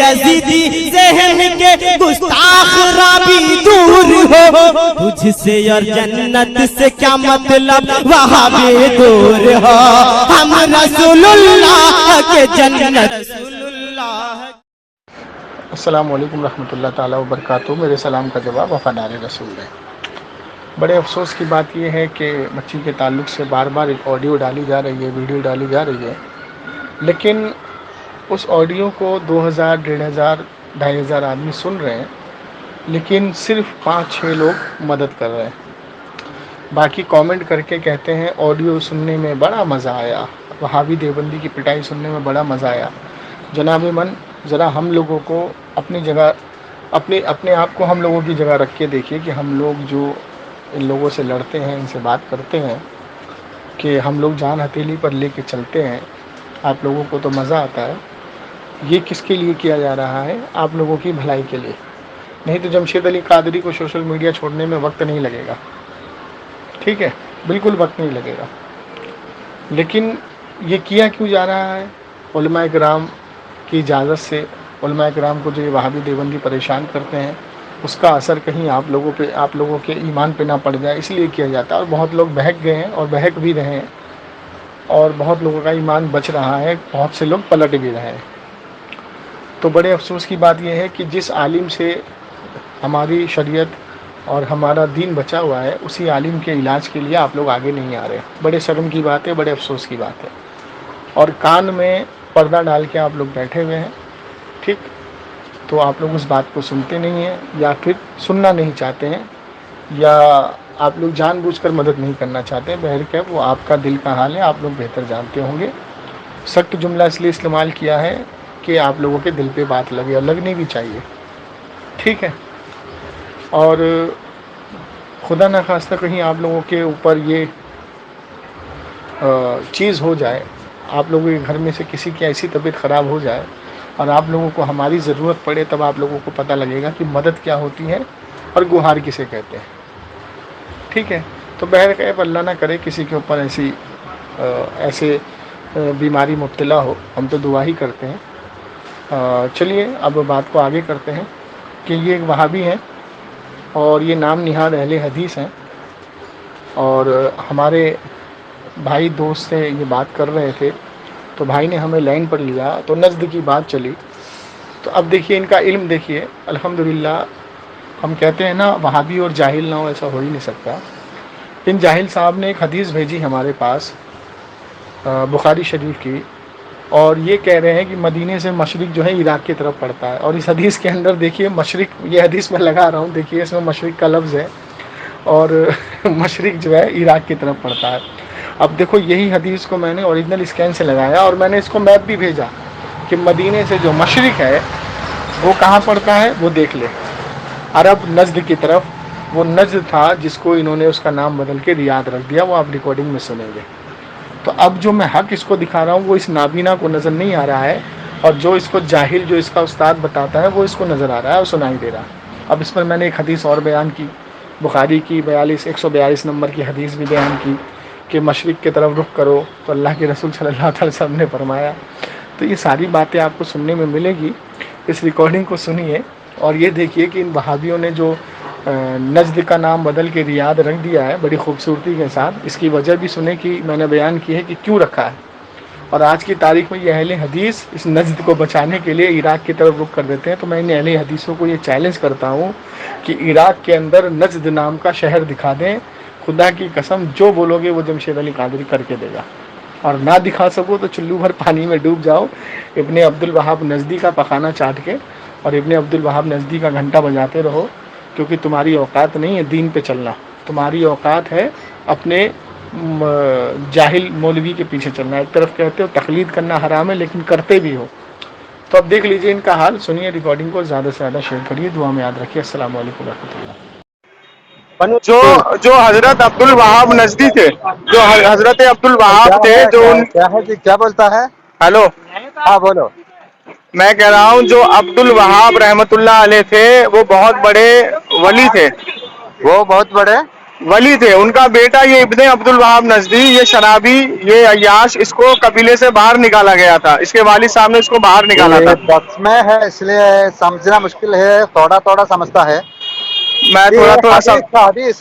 Yazidi ज़हन के गुस्ताख राबी दूर हो, तुझसे और जन्नत से क्या मतलब वहाँ भी दूर हो, हम रसूलुल्लाह के जन्नत। अस्सलाम वालेकुम रहमतुल्लाह ताला व बरकातुहू। मेरे सलाम का जवाब वफादार रसूल है। बड़े अफसोस की बात यह है कि बच्ची के ताल्लुक़ से बार बार एक ऑडियो डाली जा रही है, वीडियो डाली जा रही है, लेकिन उस ऑडियो को 2000, 1500, 2500 आदमी सुन रहे हैं, लेकिन सिर्फ 5-6 लोग मदद कर रहे हैं। बाकी कमेंट करके कहते हैं ऑडियो सुनने में बड़ा मज़ा आया, वहाबी देवबंदी की पिटाई सुनने में बड़ा मज़ा आया। जनाब मन, ज़रा हम लोगों को अपनी जगह, अपने आप को हम लोगों की जगह रख के देखिए कि हम लोग जो इन लोगों से लड़ते हैं, इनसे बात करते हैं, कि हम लोग जान हथेली पर लेके चलते हैं, आप लोगों को तो मज़ा आता है। ये किसके लिए किया जा रहा है? आप लोगों की भलाई के लिए। नहीं तो जमशेद अली कादरी को सोशल मीडिया छोड़ने में वक्त नहीं लगेगा, ठीक है, बिल्कुल वक्त नहीं लगेगा। लेकिन ये किया क्यों जा रहा है? उलमाए किराम की इजाज़त से। उलमाए किराम को जो ये वहाबी देवबंदी परेशान करते हैं, उसका असर कहीं आप लोगों पे, आप लोगों के ईमान पे ना पड़ जाए, इसलिए किया जाता है। और बहुत लोग बहक गए हैं और बहक भी रहे हैं, और बहुत लोगों का ईमान बच रहा है, बहुत से लोग पलट भी रहे हैं। तो बड़े अफसोस की बात यह है कि जिस आलिम से हमारी शरीयत और हमारा दीन बचा हुआ है, उसी आलिम के इलाज के लिए आप लोग आगे नहीं आ रहे। बड़े शर्म की बात है, बड़े अफसोस की बात है। और कान में पर्दा डाल के आप लोग बैठे हुए हैं, ठीक, तो आप लोग उस बात को सुनते नहीं हैं, या फिर सुनना नहीं चाहते हैं, या आप लोग जानबूझकर मदद नहीं करना चाहते। बहरकैफ वो आपका दिल का हाल है, आप लोग बेहतर जानते होंगे। सख्त जुमला इसलिए इस्तेमाल किया है कि आप लोगों के दिल पे बात लगे, और लगनी भी चाहिए, ठीक है। और खुदा न खास्ता कहीं आप लोगों के ऊपर ये चीज़ हो जाए, आप लोगों के घर में से किसी की ऐसी तबीयत ख़राब हो जाए और आप लोगों को हमारी ज़रूरत पड़े, तब आप लोगों को पता लगेगा कि मदद क्या होती है और गुहार किसे कहते हैं, ठीक है। तो बहरकैफ अल्लाह ना करे किसी के ऊपर ऐसे बीमारी मुब्तला हो, हम तो दुआ ही करते हैं। चलिए अब बात को आगे करते हैं कि ये एक वहाबी हैं और ये नाम निहाद अहले हदीस हैं, और हमारे भाई दोस्त से ये बात कर रहे थे, तो भाई ने हमें लाइन पर लिया, तो नज़्द की बात चली। तो अब देखिए इनका इल्म देखिए, अल्हम्दुलिल्लाह। हम कहते हैं ना वहाबी और जाहिल ना हो, ऐसा हो ही नहीं सकता। इन जाहिल साहब ने एक हदीस भेजी हमारे पास बुखारी शरीफ की, और ये कह रहे हैं कि मदीने से मशरिक जो है इराक़ की तरफ पड़ता है। और इस हदीस के अंदर देखिए मशरिक, ये हदीस मैं लगा रहा हूँ, देखिए इसमें मशरिक का लफ्ज़ है, और मशरिक जो है इराक़ की तरफ पड़ता है। अब देखो यही हदीस को मैंने ओरिजिनल स्कैन से लगाया, और मैंने इसको मैप भी भेजा कि मदीने से जो मशरिक है वो कहाँ पड़ता है, वो देख ले, अरब नज़्द की तरफ। वो नज़्द था जिसको इन्होंने उसका नाम बदल के रियाद रख दिया, वो आप रिकॉर्डिंग में सुनेंगे। तो अब जो मैं हक इसको दिखा रहा हूँ वो इस नाबीना को नज़र नहीं आ रहा है, और जो इसको जाहिल, जो इसका उस्ताद बताता है, वो इसको नज़र आ रहा है और सुनाई दे रहा है। अब इस पर मैंने एक हदीस और बयान की, बुखारी की 142 नंबर की हदीस भी बयान की कि मशरिक़ की तरफ रुख करो, तो अल्लाह के रसूल सल्लल्लाहु अलैहि वसल्लम ने फरमाया। तो ये सारी बातें आपको सुनने में मिलेगी, इस रिकॉर्डिंग को सुनिए, और ये देखिए कि इन वहाबियों ने जो नज़्द का नाम बदल के रियाद रख दिया है बड़ी खूबसूरती के साथ, इसकी वजह भी सुने कि मैंने बयान की है कि क्यों रखा है। और आज की तारीख में ये अहले हदीस इस नज़्द को बचाने के लिए इराक़ की तरफ रुख कर देते हैं। तो मैं इन अहले हदीसों को ये चैलेंज करता हूँ कि इराक़ के अंदर नज़्द नाम का शहर दिखा दें, खुदा की कसम जो बोलोगे वो जमशेद अली कादरी करके देगा। और ना दिखा सको तो चुल्लू भर पानी में डूब जाओ, इब्ने अब्दुल वहाब नज़दी का पखाना चाट के, और इब्ने अब्दुल वहाब नज़दी का घंटा बजाते रहो, क्योंकि तुम्हारी औकात नहीं है दीन पे चलना, तुम्हारी औकात है अपने जाहिल मौलवी के पीछे चलना। एक तरफ कहते हो तकलीद करना हराम है, लेकिन करते भी हो। तो अब देख लीजिए इनका हाल, सुनिए रिकॉर्डिंग को, ज़्यादा से ज़्यादा शेयर करिए, दुआ में याद रखिए। अस्सलाम वालेकुम रहमतुल्लाह। जो हजरत अब्दुल वहाब नजदी थे, जो हजरत अब्दुल वहाब थे, जो क्या है जी, क्या बोलता है? हेलो, हाँ बोलो। मैं कह रहा हूँ जो अब्दुल वहाब रहमतुल्लाह अलैह थे, वो बहुत बड़े वली थे। वो बहुत बड़े वली थे, उनका बेटा ये इब्ने अब्दुल वहाब नजदी, ये शराबी, ये अय्याश, इसको कबीले से बाहर निकाला गया था। इसके वालिद साहब ने इसको बाहर निकाला ये था। बस में है इसलिए समझना मुश्किल है, थोड़ा थोड़ा समझता है। मैं थोड़ा थोड़ा सा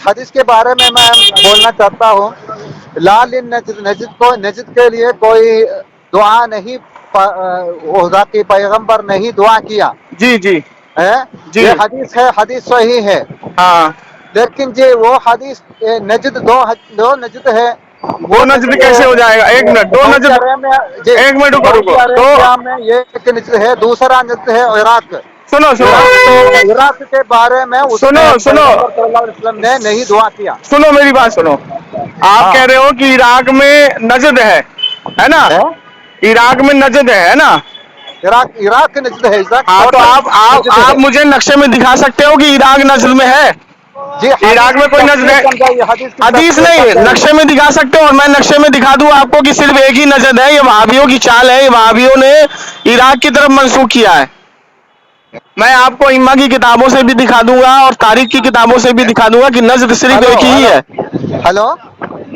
हदीस के बारे में मैं बोलना चाहता हूँ। नजिद के लिए कोई दुआ नहीं, खुदा के पैगंबर नहीं दुआ किया जी जी है। जी। ये हदीस है, हदीस सही है। हाँ, लेकिन जी वो हदीस नजिद दो नजिद है, वो नजद कैसे हो जाएगा? एक मिनट, दो नजद, एक मिनट रुको रुको। तो में ये एक नजिद है, दूसरा नजिद है इराक। सुनो सुनो इराक के बारे में सुनो सुनो ने नहीं दुआ किया। सुनो मेरी बात सुनो। आप कह रहे हो कि इराक में नजद है ना? इराक में नजद है ना? इराक के नजद है। हाँ, तो आप मुझे नक्शे में दिखा सकते हो कि इराक नजद में है? जी, इराक में कोई नजद है? हदीस नहीं, नक्शे में दिखा सकते हो। और मैं नक्शे में दिखा दूं आपको कि सिर्फ एक ही नजद है। ये वहाबियों की चाल है, ये वहाबियों ने इराक की तरफ मंसूख किया है। मैं आपको इम्मा की किताबों से भी दिखा दूंगा और तारीख की किताबों से भी दिखा दूंगा कि नजद सिर्फ एक ही है। हेलो,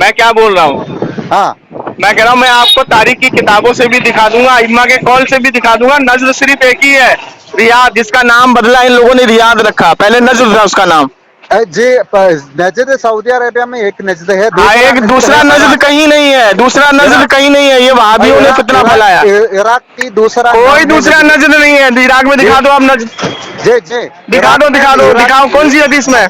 मैं क्या बोल रहा हूँ? हाँ, मैं कह रहा हूँ मैं आपको तारीख की किताबों से भी दिखा दूंगा, इम्मा के कॉल से भी दिखा दूंगा। नजद सिर्फ एक ही है, रियाद, जिसका नाम बदला इन लोगों ने रियाद रखा, पहले नजद था उसका नाम। जी नजद सऊदी अरेबिया में एक नजद है, एक दूसरा नजद कहीं नहीं है, दूसरा नजद कहीं नहीं है। ये वहाबियों ने फितना फैलाया। इराक की दूसरा कोई दूसरा नजद नहीं है। इराक में दिखा दो आप नजद, जी जी, दिखा दो दिखाओ। कौन सी हदीस में?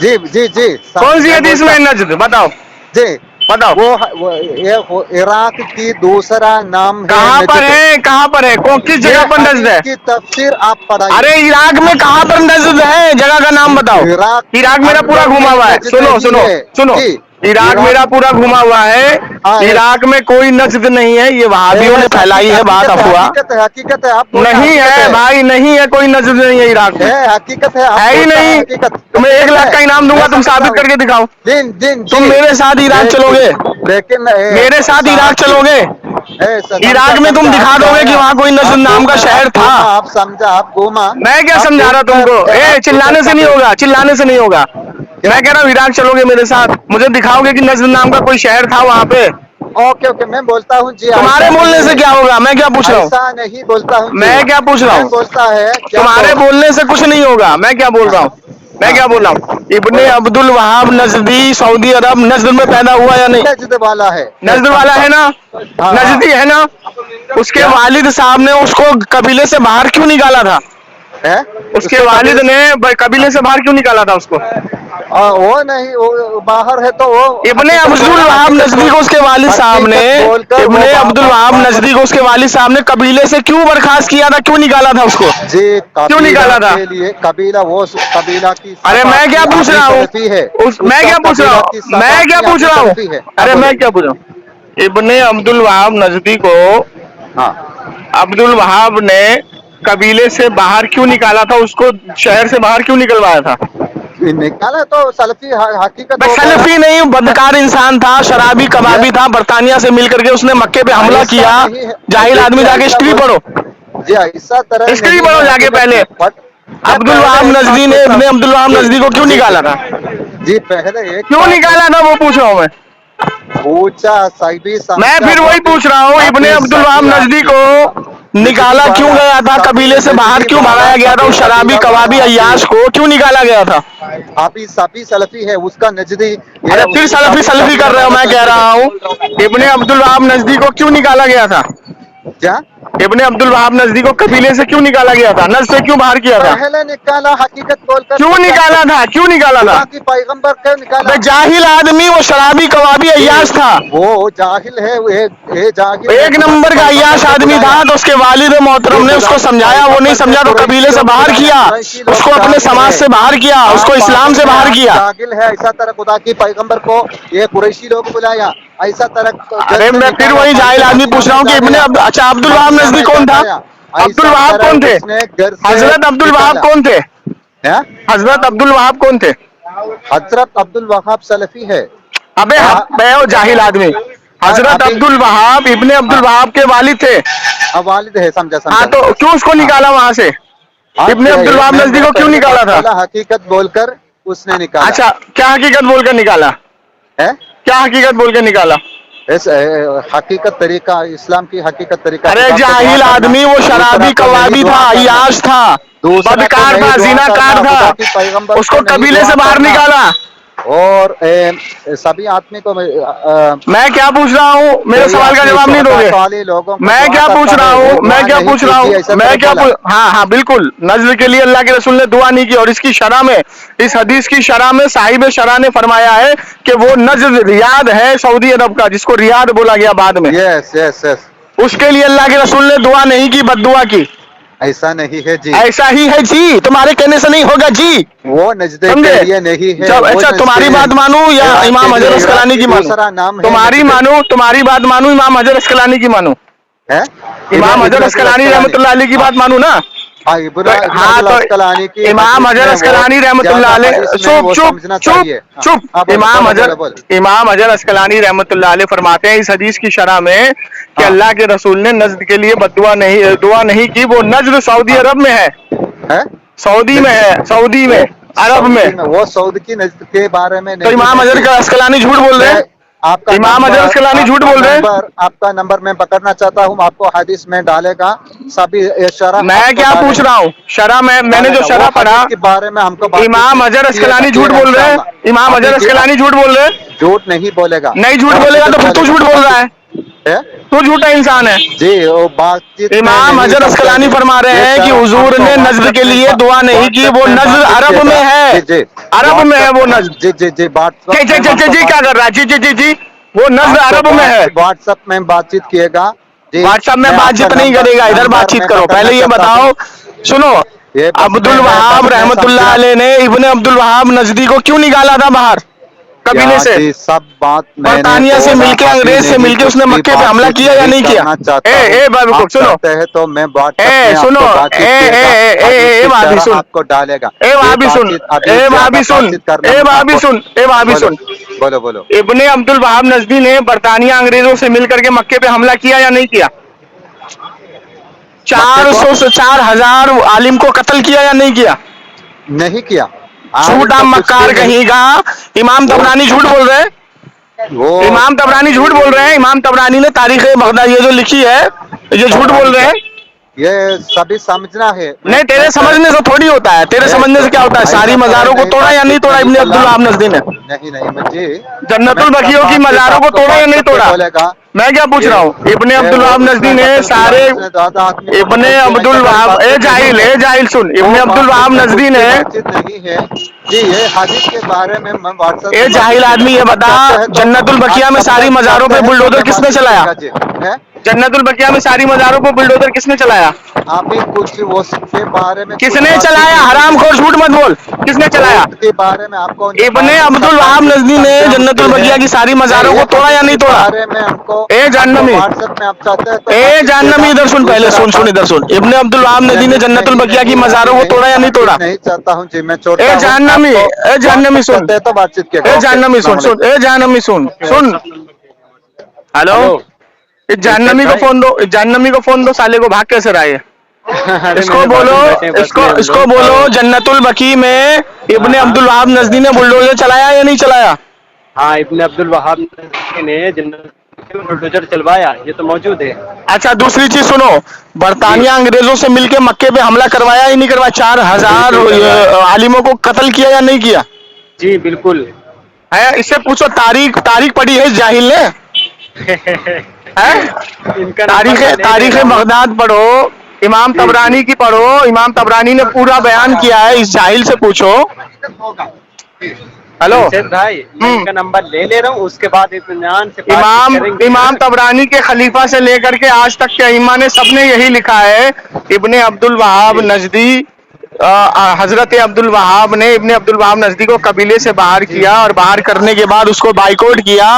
जी जी जी, कौन सी हदीस में नजद बताओ? जी बताओ। वो इराक की दूसरा नाम कहाँ पर है? कहाँ पर है? किस जगह पर नजद है? की तफसीर आप पढ़ाइए। अरे इराक में कहाँ पर नजद है? जगह का नाम बताओ। इराक मेरा पूरा घुमा हुआ है। सुनो सुनो सुनो, इराक मेरा पूरा घुमा हुआ है। इराक में कोई नजद नहीं है, ये वहाबियों ने फैलाई है बात, अफवाह। हकीकत है, आप नहीं है भाई, नहीं है, कोई नजद नहीं है इराक में, हकीकत है ही नहीं। तुम्हें 1 लाख का इनाम दूंगा, तुम साबित करके दिखाओ। तुम मेरे साथ इराक चलोगे? लेकिन मेरे साथ इराक चलोगे? इराक में तुम दिखा दोगे कि वहाँ कोई नजद नाम का शहर था? आप समझा, आप घूमा। मैं क्या समझा रहा तुमको? चिल्लाने से नहीं होगा, चिल्लाने से नहीं होगा। मैं कह रहा हूँ इराक चलोगे मेरे साथ, मुझे दिखाओगे कि नजद नाम का कोई शहर था वहाँ पे? ओके ओके, मैं बोलता हूँ जी। तुम्हारे बोलने से क्या होगा? मैं क्या पूछ रहा हूँ? ऐसा नहीं बोलता हूँ, मैं क्या पूछ रहा हूँ? बोलता है तुम्हारे बोलने से कुछ नहीं होगा। मैं क्या बोल रहा हूँ? मैं क्या बोल रहा हूँ? इब्ने अब्दुल वहाब नजदी सऊदी अरब नजद में पैदा हुआ या नहीं? नजद वाला है, नजद वाला है ना? नजदी है ना? उसके वालिद साहब ने उसको कबीले से बाहर क्यों निकाला था? उसके वालिद ने कबीले से बाहर क्यों निकाला था उसको? वो नहीं, वो बाहर है तो वो इब्ने अब्दुल वहाब नजदी को उसके वालिद साहब ने, इब्ने अब्दुल वहाब नजदी को उसके वालिद साहब ने कबीले से क्यों बर्खास्त किया था? क्यों निकाला था उसको? जी, क्यों निकाला था? के लिए कबीला, वो कबीला की। अरे मैं क्या पूछ रहा हूँ? मैं क्या पूछ रहा हूँ? मैं क्या पूछ रहा हूँ? अरे मैं क्या पूछ रहा हूँ? इब्ने अब्दुल वहाब नजदी को अब्दुल वहाब ने कबीले से बाहर क्यों निकाला था? उसको शहर से बाहर क्यों निकलवाया था? निकाला तो सलफी, हकीकत सलफी नहीं, बदकार इंसान था, शराबी कबाबी था। बरतानिया से मिलकर के उसने मक्के पे हमला किया। जाहिल आदमी, जाके हिस्ट्री पढ़ो जी, ऐसा तरह हिस्ट्री पढ़ो जाके पहले। अब्दुल वहाब नजदी ने इब्ने अब्दुल वहाब नजदी को क्यों निकाला था? जी, पहले क्यों निकाला था वो पूछ रहा हूँ मैं। पूछा साहिबी, मैं फिर वही पूछ रहा हूँ, इब्ने अब्दुल वहाब नजदी को निकाला क्यों गया था? कबीले से बाहर क्यों भगाया गया था? उस शराबी कबाबी अय्याश को क्यों निकाला गया था? साफी सलफी है, उसका नजदी। अरे फिर सलफी कर रहे हो। मैं कह रहा हूँ इब्ने अब्दुल वहाब नजदी को क्यों निकाला गया था? क्या इब्ने अब्दुल वहाब नजदी को कबीले से क्यों निकाला गया था? नजद से क्यों बाहर किया था? पहले निकाला, हकीकत बोलकर। क्यों निकाला था? क्यों निकाला था? पैगंबर क्यों निकाला? जाहिल आदमी, वो शराबी कबाबी अय्याश था। वो जाहिल है, जाहिल, एक नंबर का अय्याश आदमी था। तो उसके वालिद मोहतरम ने उसको समझाया, वो नहीं समझा तो कबीले से बाहर किया, उसको अपने समाज से बाहर किया, उसको इस्लाम से बाहर किया। जाहिल है, ऐसा तरह खुदा की पैगंबर को ये कुरैशी लोग बुलाया, ऐसा तरह। अरे मैं फिर वही जाहिल आदमी पूछ रहा हूँ कि इब्ने अच्छा अब्दुल वहाब नजदी कौन था? अब्दुल वहाब कौन थे? हजरत अब्दुल वहाब कौन थे? हजरत अब्दुल वहाब कौन थे? हजरत अब्दुल वहाब सलफी है। अबे मैं जाहिल आदमी। हजरत अब्दुल वहाब इब्ने अब्दुल वहाब के वालिद थे। वालिद है, समझा। हाँ, तो क्यों उसको निकाला वहां से? इब्ने अब्दुल वहाब नजदी को क्यों निकाला था? हकीकत बोलकर उसने निकाला अच्छा, क्या हकीकत बोलकर निकाला है। क्या हकीकत बोल के निकाला? इस हकीकत तरीका, इस्लाम की हकीकत तरीका। अरे खुदा को दुआ जाहिल करना, आदमी, वो शराबी दूसरा तो कवाबी नहीं था, दुआ करना, अय्याश था, दूसरा तो बदकार नहीं था, दुआ जिनाकार करना, खुदा की था, पैगंबर को उसको नहीं कबीले दुआ से बाहर करना। निकाला। और सभी आदमी को मैं क्या पूछ रहा हूँ, मेरे कोई सवाल का आदमी जवाब नहीं शोहदा दोगे? साले लोगों को मैं दुआ क्या पूछ करता रहा है, वो हूँ, दुआ मैं क्या नहीं पूछ की रहा थी, हूँ, ऐसा मैं तरह क्या बोला। पूछ, हाँ हाँ बिल्कुल, नज्ल के लिए अल्लाह के रसूल ने दुआ नहीं की। और इसकी शरह में, इस हदीस की शरह में साहिब शरह ने फरमाया है कि वो नज्ल रियाद है सऊदी अरब का, जिसको रियाद बोला गया बाद में, यस यस यस, उसके लिए अल्लाह के रसूल ने दुआ नहीं की, बद्दुआ की। ऐसा नहीं है जी, ऐसा ही है जी, तुम्हारे कहने से नहीं होगा जी, वो नजदे के समझे? लिए नहीं है। जब वो अच्छा, तुम्हारी नजदे बात मानू या इराक इमाम के हजर लिए, अस्कलानी की मानू? दूसरा नाम है तुम्हारी नजदे। मानू, तुम्हारी बात मानू, इमाम हजर अस्कलानी की मानू? है इमाम हजर इब्न अस्कलानी अस्कलानी। रहमतुल्लाह अलैह की बात मानू ना? हाँ, तो हाँ, तो अस्कलानी की इमाम हदीस हजर में वो अस्कलानी रहमतुल्लाह ज्यादा अलैह, हदीस में चुप वो चुप समझना चुप चाहिए। चुप, हाँ, बोलो इमाम बोलो हजर, बोलो बोलो। इमाम हजर अस्कलानी रहमतुल्लाह अलैह फरमाते हैं इस हदीस की शरह में कि हाँ अल्लाह के रसूल ने नज्द के लिए बद्दुआ नहीं, दुआ नहीं की। वो नज्द सऊदी हाँ अरब में है, है सऊदी में है, सऊदी में, वो अरब में। सऊदी में, वो सऊदी की नजद के बारे में तो नहीं इमाम है हजर जी। का अस्कलानी झूठ बोल रहे हैं? मैं आपका इमाम हजर अस्कलानी झूठ बोल रहे हैं? आपका नंबर मैं पकड़ना चाहता हूँ, आपको हदीस में डालेगा सभी शरह मैं आपको क्या पूछ डालेगा। रहा हूँ, शरह में मैंने जो डालेगा। शरह वो पढ़ा, हदीस के बारे में हमको बातचीत इमाम हजर अस्कलानी झूठ किएगा बोल रहे हैं? इंशाअल्लाह। इमाम हजर अभी अस्कलानी झूठ बोल रहे हैं? झूठ नहीं बोलेगा, नहीं झूठ वो बोलेगा तो हकीकत फिर तू बोलेगा। झूठ बोल रहा है, है तू झूठा इंसान है। जी, वो बातचीत में इमाम नहीं हजर सब अस्कलानी कहने। फरमा रहे ये हैं कि शरह हुजूर हमको ने नज्ल व्हाट्सएप के में लिए दुआ नहीं की, वो नज्ल बातचीत अरब में किएगा। है, जी जी, अरब में है वो नज्ल। जी जी जी, जी व्हाट्सएप जी में जी जी जी, क्या कर रहा है? जी जी जी जी, वो नज्ल अरब में है। व्हाट्सएप में बातचीत किएगा जी। व्हाट्सएप में मैं बातचीत आपका नहीं करेगा, इधर नंबर बातचीत मैं करो। पकड़ना पहले ये चाहता बताओ, हूँ। सुनो, ये बस अब्दुल में है, वहाब बस में रहमतुल्लाह समझना। अलैह ने इब्ने अब्दुल वहाब नजदी को क्यों निकाला था बाहर कबीले या से? जी, सब बात मैंने बर्तानिया से बोला, मिलके, अभी अंग्रेज से नहीं मिलके कुछ उसने भी मक्के पे हमला बातचीत किया या नहीं किया? करना चाहता हूँ। ए बाबू आप सुनो, चाहते हैं तो मैं व्हाट्सएप ए में सुनो, आपको बातचीत ए ए किएगा, ए हदीस ए की वहां भी शरह सुन, आपको डालेगा। ए वहां ये भी सुन, बातचीत अभी ए वहां ज्यादा भी सुन, बातचीत करना ए वहां भी आपको। सुन, ए वहां भी बोलो सुन। बोलो बोलो। इब्ने अब्दुल वहाब नजदी ने बरतानिया अंग्रेजों से मिलकर के मक्के पे हमला किया या नहीं किया? मक्के को 400 से 4000 आलिम को कत्ल किया या नहीं किया? नहीं किया। झूठा तो कुछ मक्कार भी नहीं। कहेगा। इमाम तबरानी झूठ बोल रहे हैं, वो इमाम तबरानी झूठ बोल रहे हैं। इमाम तबरानी ने तारीख बगदाद ये जो लिखी है, ये झूठ बोल रहे हैं। ये सभी समझना है। नहीं, तेरे समझने से थोड़ी होता है, तेरे समझने से क्या होता है? सारी मज़ारों को तोड़ा या नहीं तोड़ा इब्ने अब्दुल वहाब नजदी ने? नहीं मुझे जन्नतुल बकियों की मज़ारों को तोड़ा या नहीं तोड़ा? बोलेगा। मैं क्या पूछ रहा हूँ, इब्ने अब्दुल वहाब नजदी ने सारे, इब्ने अब्दुल वहाब, ए जाहिल सुन, इब्ने अब्दुल वहाब नजदी ने, नहीं है जी, ये हदीस के बारे में मैं व्हाट्सएप ए जाहिल आदमी ये बता, जन्नतुल बकिया में सारी मज़ारों पे बुलडोजर किसने चलाया? जन्नतुल बकिया में सारी मज़ारों को बुलडोजर किसने चलाया? आप ही कुछ वो के बारे में किसने चलाया? हरामखोर, झूठ मत बोल, किसने चलाया? के बारे में आपको इब्ने अब्दुल वहाब नजदी ने जन्नतुल बकिया की सारी मज़ारों को तोड़ा या नहीं तोड़ा? बारे में हमको ए जाननमी, व्हाट्सएप में आप चाहते हैं तो ए जाननमी इधर सुन, पहले सुन इधर सुन। इब्ने अब्दुल वहाब नजदी ने जन्नतुल बकिया की मज़ारों को तोड़ा या नहीं तोड़ा? नहीं चाहता हूँ जी, मैं छोड़ता ए हूँ। जाननमी, ए जाननमी सुन, तो बातचीत के ए जाननमी सुन, ए जाननमी सुन। हेलो, इस जाननमी को फोन दो, इस जाननमी को फोन दो, साले को भाग कैसे रहा है? इसको बोलो, इसको बोलो जन्नतुल बकी में इब्ने अब्दुल वहाब नजदी ने बुलडोजर चलाया या नहीं चलाया? हाँ, इब्ने अब्दुल वहाब ने बुलडोजर चलवाया, ये तो मौजूद है। अच्छा, दूसरी चीज सुनो, बरतानिया अंग्रेजों से मिलके मक्के पे हमला करवाया या नहीं करवाया? 4000 आलिमों को कत्ल किया या नहीं किया? जी बिल्कुल है, इससे पूछो, तारीख पढ़ी है इस जाहिल ने? इनका तारीख बगदाद पढ़ो, इमाम तबरानी की पढ़ो, इमाम तबरानी ने पूरा बयान किया है, इस जाहिल से पूछो। हेलो भाई, मैं इनका नंबर ले रहा हूँ, उसके बाद इत्मीनान से इमाम तबरानी के खलीफा से लेकर के आज तक के इमाम ने सबने यही लिखा है, इब्ने अब्दुल वहाब नजदी, हजरत अब्दुल वहाब ने इब्ने अब्दुल वहाब नजदी को कबीले से बाहर किया, और बाहर करने के बाद उसको बाइकआउट किया।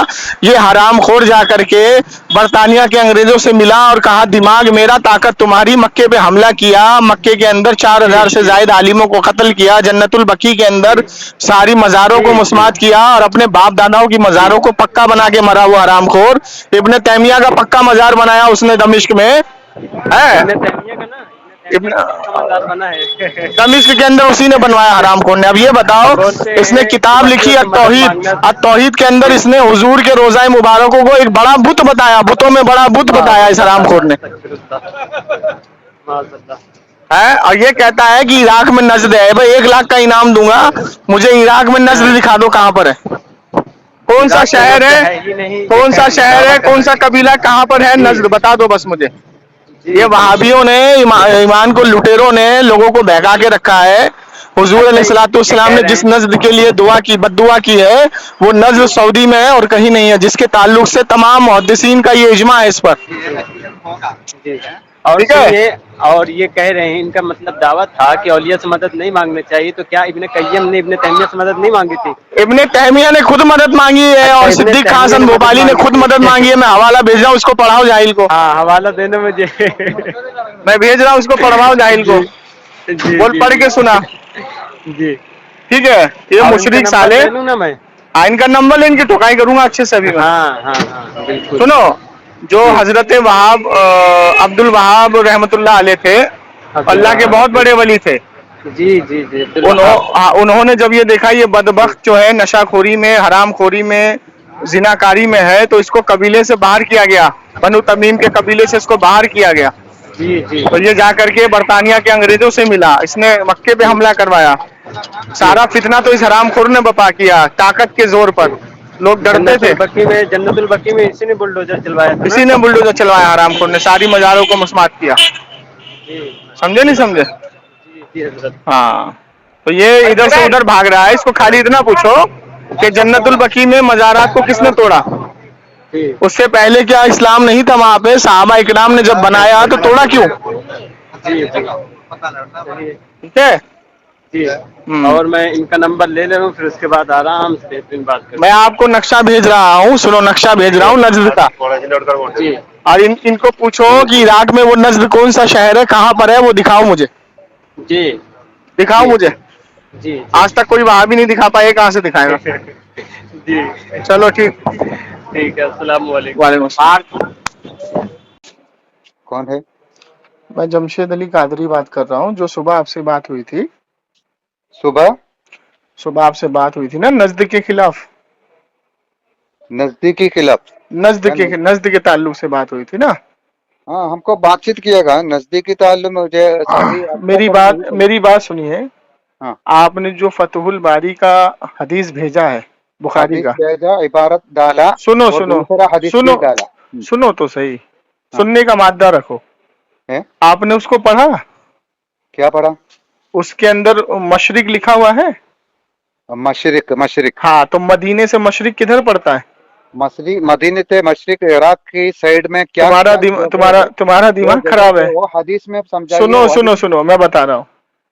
ये हरामखोर जा करके बरतानिया के अंग्रेजों से मिला और कहा, दिमाग मेरा ताकत तुम्हारी, मक्के पे हमला किया, मक्के के अंदर 4000 से ज्यादा आलिमों को कत्ल किया, जन्नतुल बकी के अंदर सारी मज़ारों को मुस्मात किया, और अपने बाप दादाओं की मज़ारों को पक्का बना के मरा हुआ हरामखोर। इब्ने तैमिया का पक्का मज़ार बनाया उसने दमिश्क में, है मजार बना है। दमिश्क के अंदर उसी ने बनवाया हरामखोर ने। अब ये बताओ, इसने किताब लिखी अत-तौहीद के अंदर इसने हुजूर के रोज़ा मुबारकों को एक बड़ा बुत बताया, बुतों में बड़ा बुत बताया इस हरामखोर ने है। और ये कहता है कि इराक में नजद है। भाई 1 लाख का इनाम दूंगा, मुझे इराक में नजद दिखा दो, कहाँ पर है, कौन सा शहर है, कौन सा शहर है, कौन सा कबीला, कहाँ पर है नजद, बता दो बस मुझे। ये वहाबियों ने ईमान को, लुटेरों ने लोगों को बहका के रखा है। हुजूर अलैहिस्सलाम ने जिस नजद के लिए दुआ की, बद्दुआ की है, वो नजद सऊदी में है और कहीं नहीं है, जिसके ताल्लुक से तमाम मुहद्दिसीन का ये इजमा है इस पर। और ठीक है? ये कह रहे हैं, इनका मतलब दावा था कि औलिया से मदद नहीं मांगनी चाहिए, तो क्या इब्ने कय्यम ने इब्ने तैमिया से मदद नहीं मांगी थी? इब्ने तैमिया ने खुद मदद मांगी है और इब्ने सिद्दीक तैमिया हसन ने मदद भोपाली ने मांगी खुद थी। मदद मांगी है। मैं हवाला भेज रहा हूँ, उसको पढ़ाओ जाहिल को। हाँ, हवाला देना मुझे। मैं भेज रहा हूँ, उसको पढ़वाओ जाहिल को। जी, बोल, जी, पढ़ के सुना। जी। ठीक है, ये और मुशरिक इनका नंबर साले। ले लूं ना मैं? इनका नंबर ले, इनकी ठोकाई करूंगा अच्छे से अभी मैं। हाँ, बिल्कुल। सुनो, जो हजरत वहाब अब्दुल वहाब रहमतुल्लाह अलैह थे, अल्लाह के बहुत बड़े वली थे। जी, अब्दुल वहाब। उन्होंने जब ये देखा ये बदबख्त जो है नशाखोरी में, हरामखोरी में, जिनाकारी में है, तो इसको कबीले से बाहर किया गया। बनु तमीम के कबीले से इसको बाहर किया गया। जी। तो ये जाकर के बरतानिया के अंग्रेजों से मिला, इसने मक्के पे हमला करवाया। सारा फितना तो इस हरामखोर ने बपा किया, ताकत के जोर पर। लोग डरते थे। जन्नतुल बकी में इसी ने बुलडोजर चलवाया था ना? इसी ने बुलडोजर चलवाया हरामखोर ने, सारी मजारों को मस्मात किया। समझे नहीं समझे? जी हजरत। हाँ, तो ये इधर से उधर भाग रहा है। इसको खाली इतना पूछो कि जन्नतुल बकी में मजारात को किसने तोड़ा? जी, उससे पहले क्या इस्लाम नहीं था वहां पे? सहाबा इकराम ने जब बनाया तो तोड़ा क्यों? जी। ठीक है। जी। और मैं इनका नंबर ले ले रहा हूँ, फिर उसके बाद आराम से बेहतरीन बात कर। मैं आपको नक्शा भेज रहा हूँ, सुनो, नक्शा भेज रहा हूँ नजद का। जी, और इनको पूछो कि इराक में वो नजद कौन सा शहर है, कहाँ पर है, वो दिखाओ मुझे। जी, दिखाओ मुझे। जी। आज तक कोई वहां भी नहीं दिखा पाए, कहाँ से दिखाएगा? जी, चलो ठीक। ठीक है। अस्सलाम वालेकुम। वालेकुम अस्सलाम। कौन है? मैं जमशेद अली कादरी बात कर रहा हूँ। जो सुबह आपसे बात हुई थी, सुबह आपसे बात हुई थी ना नजद के खिलाफ, नजदीकी खिलाफ? नजद के ताल्लुक से बात हुई थी ना। हाँ, हमको बातचीत किएगा नजदीकी ताल्लुक में। मुझे सही मेरी बात सुनिए। हाँ। आपने जो फतहुल बारी का हदीस भेजा है, बुखारी हदीस का, भेजा, इबारत डाला, सुनो और सुनो दूसरा हदीस भी डाला। सुनो तो सही, सुनने का मादा रखो। है? आपने उसको पढ़ा? क्या पढ़ा? उसके अंदर मशरिक लिखा हुआ है। मशरिक। हाँ, तो मदीने से मशरिक किधर पड़ता है? मदीने से मशरिक इराक की साइड में। क्या तुम्हारा दिमाग खराब है। वो हदीस में समझाइए। सुनो, मैं बता रहा हूँ।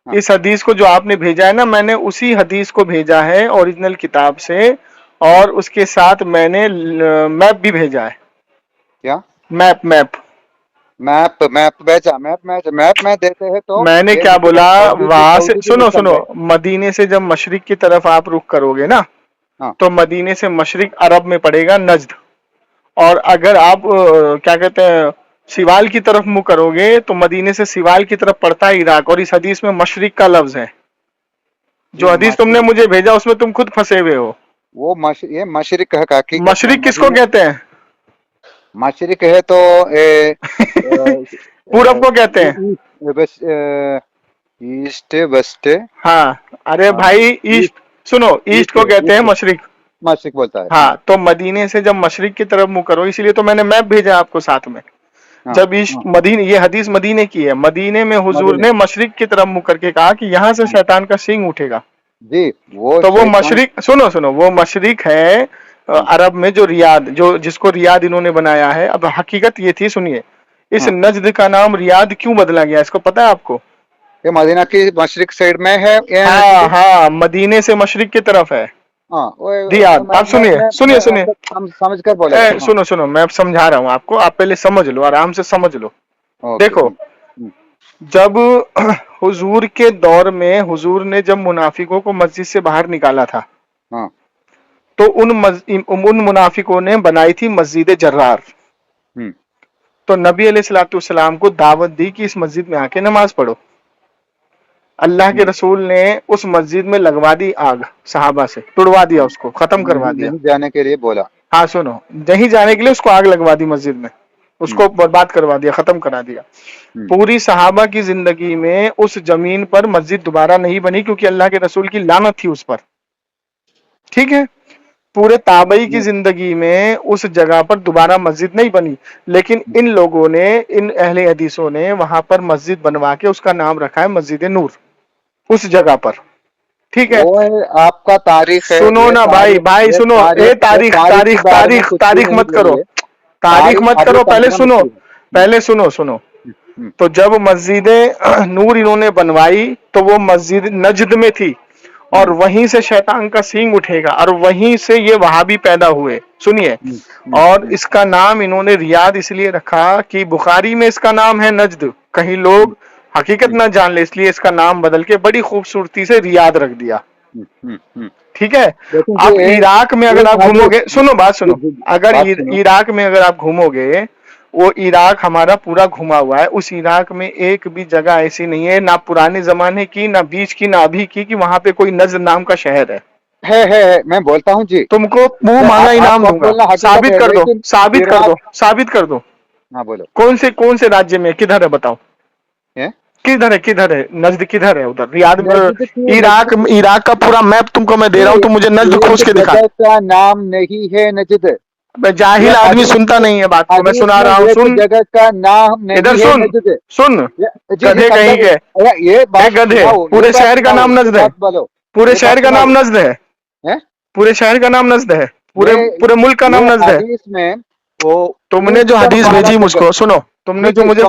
हाँ। इस हदीस को जो आपने भेजा है ना, मैंने उसी हदीस को भेजा है ओरिजिनल किताब से, और उसके साथ मैंने मैप भी भेजा है। क्या मैप भेजा? मैप में देते हैं तो मैंने क्या बोला, वहां से सुनो, मदीने से जब मशरिक की तरफ आप रुख करोगे ना, हाँ। तो मदीने से मशरिक अरब में पड़ेगा नजद। और अगर आप क्या कहते हैं सिवाल की तरफ मुंह करोगे, तो मदीने से सिवाल की तरफ पड़ता है इराक। और इस हदीस में मशरिक का लफ्ज है। जो हदीस तुमने मुझे भेजा उसमें तुम खुद फंसे हुए हो। वो ये मशरिक है। मशरिक किसको कहते हैं? मशरिक है तो पूरब को कहते हैं। East west. हाँ, अरे भाई, ईस्ट सुनो, ईस्ट को कहते हैं मशरिक बोलता है। हाँ, तो मदीने से जब मशरिक की तरफ मुंह करो, इसीलिए तो मैंने मैप भेजा आपको साथ में। हाँ, जब ईस्ट मदीने, ये हदीस मदीने की है, मदीने में हुजूर ने मशरिक की तरफ मुंह करके कहा कि यहाँ से शैतान का सींग उठेगा। जी, वो मशरिक, सुनो, वो मशरिक है अरब में, जो रियाद, जिसको रियाद इन्होंने बनाया है। अब हकीकत ये थी, सुनिए, इस नजद का नाम रियाद क्यों बदला गया, इसको पता है आपको? ये मदीना की मशरिक साइड में है। हाँ, मदीने से मशरिक की तरफ है रियाद। आप सुनिए समझ कर बोले। सुनो, मैं समझा रहा हूँ आपको, आप पहले समझ लो, आराम से समझ लो। देखो, जब हुजूर के दौर में हुजूर ने जब मुनाफिकों को मस्जिद से बाहर निकाला था, तो उन मुनाफिकों ने बनाई थी मस्जिद जर्रार। तो नबी अलैहिस्सलाम को दावत दी कि इस मस्जिद में आके नमाज पढ़ो। अल्लाह के रसूल ने उस मस्जिद में लगवा दी आग, सहाबा से तुड़वा दिया, उसको खत्म करवा दिया। नहीं जाने के लिए बोला। हाँ सुनो, नहीं जाने के लिए उसको आग लगवा दी मस्जिद में, उसको बर्बाद करवा दिया, खत्म करा दिया। पूरी सहाबा की जिंदगी में उस जमीन पर मस्जिद दोबारा नहीं बनी, क्योंकि अल्लाह के रसूल की लानत थी उस पर। ठीक है, पूरे ताबई की जिंदगी में उस जगह पर दोबारा मस्जिद नहीं बनी, लेकिन इन लोगों ने, इन अहले हदीसों ने वहां पर मस्जिद बनवा के उसका नाम रखा है मस्जिद नूर, उस जगह पर। ठीक है, वो है आपका तारीख है। सुनो ना भाई, भाई सुनो, ए तारीख तारीख तारीख तारीख मत करो, तारीख मत करो, पहले सुनो, पहले सुनो सुनो। तो जब मस्जिद नूर इन्होंने बनवाई तो वो मस्जिद नजद में थी, और वहीं से शैतान का सींग उठेगा, और वहीं से ये वहाबी पैदा हुए। सुनिए, और इसका नाम इन्होंने रियाद इसलिए रखा कि बुखारी में इसका नाम है नजद, कहीं लोग हकीकत ना जान ले, इसलिए इसका नाम बदल के बड़ी खूबसूरती से रियाद रख दिया। ठीक है, अब इराक में अगर आप घूमोगे, सुनो बात सुनो, अगर इराक में अगर आप घूमोगे, वो इराक हमारा पूरा घुमा हुआ है, उस इराक में एक भी जगह ऐसी नहीं है, ना पुराने जमाने की, ना बीच की, ना अभी की, कि वहां पे कोई नजद नाम का शहर है। मैं बोलता हूँ जी, तुमको मुंह मांगा इनाम दूंगा, साबित कर दो, साबित कर दो, साबित कर दो। हाँ बोलो। कौन से राज्य में, किधर है बताओ, किधर है, किधर है नजद, किधर है उधर रियाद में? इराक का पूरा मैप तुमको मैं दे रहा हूँ, तुम मुझे नजद खोज के दिखा। का नाम नहीं है नजद। जाहिल आदमी सुनता नहीं है बात को, मैं सुना रहा हूँ, सुन। जगह का नाम नहीं इधर है सुन, नजद। सुन, गधे कहीं के, ये गधे, पूरे शहर का नाम नजद है, पूरे शहर का नाम नजद है, पूरे शहर का नाम नजद है, पूरे मुल्क का नाम नजद है। इसमें वो तुमने जो हदीस भेजी मुझको, सुनो, तुमने जो मुझे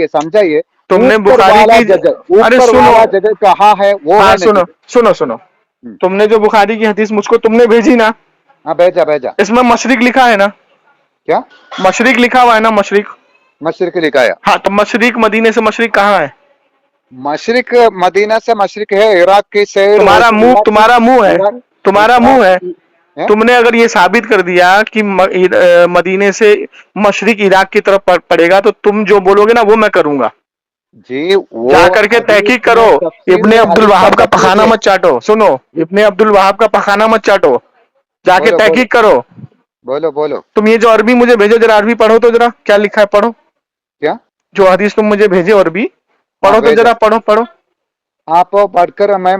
समझाइए, तुमने बुखारी की, अरे सुनो, जगह कहाँ है वो? हाँ सुनो सुनो सुनो, तुमने जो बुखारी की हदीस मुझको तुमने भेजी ना, हाँ भेजा, इसमें मशरिक लिखा है ना? क्या मशरिक लिखा हुआ है ना? मशरिक लिखा है। हाँ, तो मशरिक, मदीने से मशरिक कहाँ है? मशरिक मदीना से मशरिक है इराक की शहर। तुम्हारा मुंह है, तुम्हारा मुंह है। तुमने अगर ये साबित कर दिया कि मदीने से मशरिक इराक की तरफ पड़ेगा, तो तुम जो बोलोगे ना वो मैं करूंगा जी। वो जा करके तहकीक करो, इब्ने अब्दुल वहाब का पखाना मत चाटो, सुनो, इब्ने अब्दुल वहाब का पखाना मत चाटो, जाके तहकीक करो। बोलो। तुम ये जो अरबी मुझे भेजो, जरा अरबी पढ़ो तो, जरा क्या लिखा है पढ़ो। क्या जो हदीस तुम मुझे भेजे अरबी पढ़ो तो जरा, पढ़ो आप पढ़कर मैं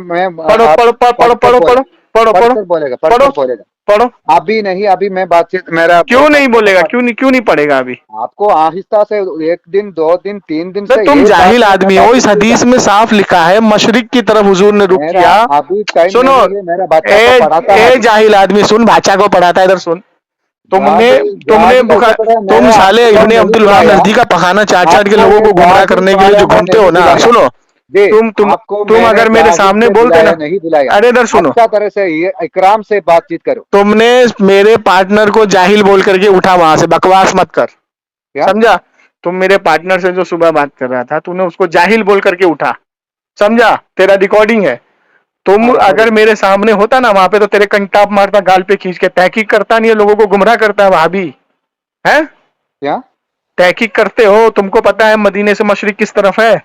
पढ़ो। अभी नहीं, अभी मैं बातचीत मेरा क्यों नहीं बोलेगा, क्यों नहीं पढ़ेगा अभी? आपको आहिस्ता से 1 दिन 2 दिन 3 दिन से। तुम जाहिल आदमी हो, इस हदीस में साफ लिखा है मशरिक की तरफ हुजूर ने रुख किया। अभी टाइम सुनो, मेरा बच्चा को पढ़ाता है। जाहिल आदमी सुन, बाचा को पढ़ाता है, इधर सुन। तुम साले इब्ने अब्दुल वहाब नजदीक का पखाना चाट के लोगों को गुमराह करने के लिए जो घूमते हो ना, सुनो, तुम अगर मेरे सामने बोलते ना, नहीं बुलाया। अरे इधर सुनो, अच्छा तरह से ये इकराम से बातचीत करो। तुमने मेरे पार्टनर को जाहिल बोल करके उठा वहां से, बकवास मत कर, समझा? तुम मेरे पार्टनर से जो सुबह बात कर रहा था, तूने उसको जाहिल बोल करके उठा, समझा? तेरा रिकॉर्डिंग है। तुम अगर मेरे सामने होता ना वहां पे, तो तेरे कंटाप मारता, गाल पे खींच के। तहकीक करता नहीं है, लोगों को गुमराह करता है वहाबी, है क्या? तहकीक करते हो, तुमको पता है मदीने से मशरिक किस तरफ है?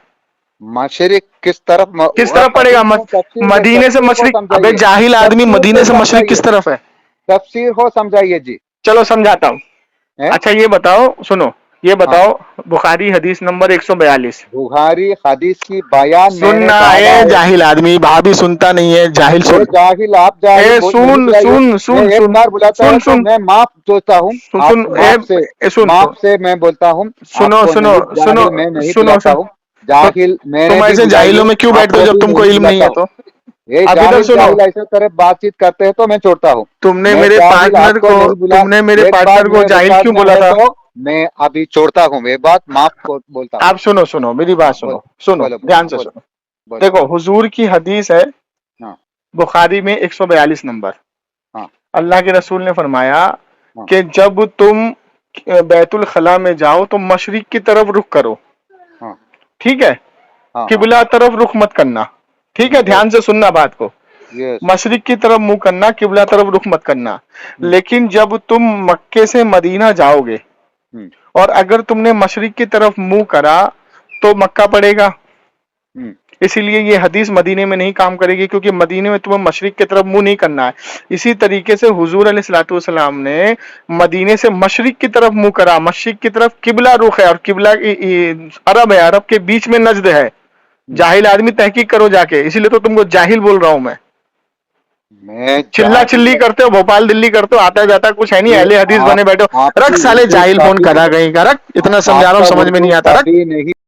मशरिक किस तरफ पड़ेगा? मदीने से मशरिक। अबे जाहिल आदमी, मदीने से मशरिक किस तरफ है? तफसीर हो समझाइए जी। चलो समझाता हूँ। अच्छा ये बताओ, सुनो, ये बताओ, बुखारी हदीस नंबर 142। बुखारी हदीस की बयान सुनना है जाहिल आदमी, भाभी सुनता नहीं है, जाहिल सुन। जाहिल आप जाहिल सुन, मैं माफ सोचता हूँ, माफ से मैं बोलता हूँ। सुनो, मैं नहीं सुनाता हूँ जाहिल। तुम ऐसे जाहिलों में क्यों बैठते हो जब तुमको इल्म नहीं है? तो ऐसे तरह बातचीत करते हैं तो मैं छोड़ता हूँ। तुमने मेरे पार्टनर को जाहिल क्यों बोला था? मैं अभी छोड़ता हूँ, ये बात माफ बोलता हूँ। आप सुनो, मेरी बात सुनो, ध्यान से सुनो। देखो, हुजूर की हदीस है बुखारी में 142 नंबर। अल्लाह के रसूल ने फरमाया कि जब तुम बैतुल खला में जाओ तो मशरिक की तरफ रुख करो, ठीक है? किबला तरफ रुख मत करना, ठीक है? ध्यान से सुनना बात को। मशरिक की तरफ मुंह करना, किबला तरफ रुख मत करना। लेकिन जब तुम मक्के से मदीना जाओगे और अगर तुमने मशरिक की तरफ मुंह करा तो मक्का पड़ेगा। इसीलिए ये हदीस मदीने में नहीं काम करेगी, क्योंकि मदीने में तुम्हें मशरिक की तरफ मुंह नहीं करना है। इसी तरीके से हुजूर अलैहिस्सलातु वस्सलाम ने मदीने से मशरिक की तरफ मुंह करा, मशरिक की तरफ किबला रुख है, और किबला अरब है, अरब के बीच में नजद है। जाहिल आदमी तहकीक करो जाके, इसीलिए तो तुमको जाहिल बोल रहा हूं मैं चिल्ला चिल्ली करते हो, भोपाल दिल्ली करते हो, आता जाता कुछ है नहीं, अहले हदीस बने बैठे हो। रख साले जाहिल फोन करा गई का, रख, इतना समझा रहा हूं समझ में नहीं आता, रख।